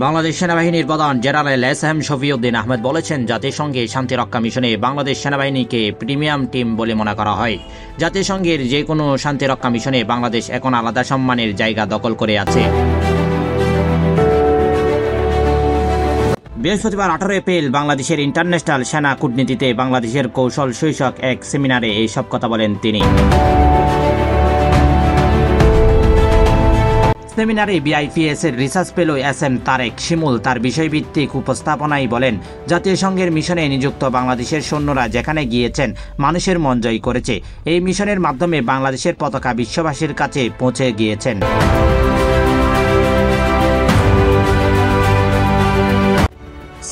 বাংলাদেশ সেনাবাহিনীর প্রধান general SM. Shafiuddin Ahmed বলেছেন, জাতিসংঘে শান্তিরক্ষা মিশনে বাংলাদেশ সেনাবাহিনীকে প্রিমিয়াম টিম বলে মনে করা হয়। জাতিসংঘের যে কোনো শান্তিরক্ষা মিশনে বাংলাদেশ এখন আলাদা সম্মানের জায়গা দখল করে আছে। বৃহস্পতিবার 18 এপ্রিল বাংলাদেশের ইন্টারন্যাশনাল সেনা কূটনীতিতে বাংলাদেশের কৌশল শীর্ষক এক সেমিনারে এইসব কথা বলেন তিনি। সেমিনারে বিআইপিএস এর রিসার্চ ফেলো এস.এম. তারেক শিমুল তার বিষয়ভিত্তিক উপস্থাপনায় বলেন, জাতিসংঘের মিশনে নিযুক্ত বাংলাদেশের সৈন্যরা যেখানে গিয়েছেন মানুষের মন জয় করেছে। এই মিশনের মাধ্যমে বাংলাদেশের পতাকা বিশ্ববাসীর কাছে পৌঁছে গিয়েছেন।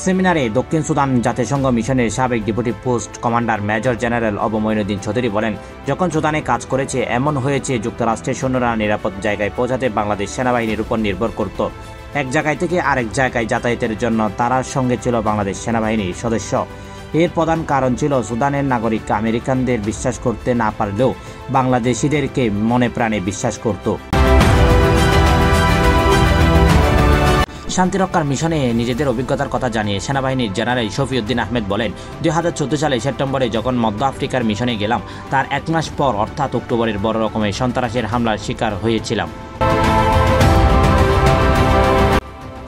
সেমিনারে দক্ষিণ সুদান জাতিসংঘ মিশনের সাবেক deputy post commander major general Abu Moinuddin Chowdhury বলেন, যখন সুদানে কাজ করেছে এমন হয়েছে যুক্তরাষ্ট্রের সৈন্যরা নিরাপদ জায়গায় পৌঁছাতে বাংলাদেশ সেনাবাহিনীর উপর নির্ভর করত। এক জায়গায় থেকে আরেক জায়গায় যাতায়াতের জন্য তার সঙ্গে ছিল বাংলাদেশ সেনাবাহিনীর সদস্য। এর প্রধান কারণ ছিল সুদানের নাগরিক আমেরিকানদের বিশ্বাস করতে না পারলেও বাংলাদেশিদেরকে মনে প্রাণে বিশ্বাস করত। শান্তিরক্ষার মিশনে নিজেদের অভিজ্ঞতার কথা জানিয়ে সেনাবাহিনীর জেনারেল শফিউদ্দিন আহমেদ বলেন, 2014 সালে সেপ্টেম্বরে যখন মধ্য আফ্রিকার মিশনে গেলাম, তার 1 মাস পর অর্থাৎ অক্টোবরের বড় রকমের সন্ত্রাসের হামলার শিকার হয়েছিলাম।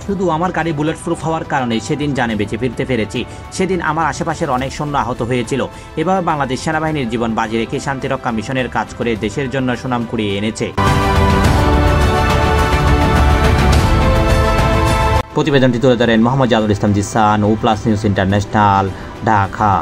শুধু আমার গাড়ি বুলেট প্রুফ হওয়ার কারণে সেদিন জানে বেঁচে ফিরতে পেরেছি। সেদিন আমার আশেপাশের অনেক সৈন্য আহত হয়েছিল। এভাবে বাংলাদেশ সেনাবাহিনীর জীবন বাজি রেখে শান্তিরক্ষা মিশনের কাজ করে দেশের জন্য সুনাম কুড়িয়ে এনেছে। প্রতিবেদনটি তুলে ধরেন মোহাম্মদ জাদুল ইসলাম জিসান ও প্লাস নিউজ ইন্টারন্যাশনাল, ঢাকা।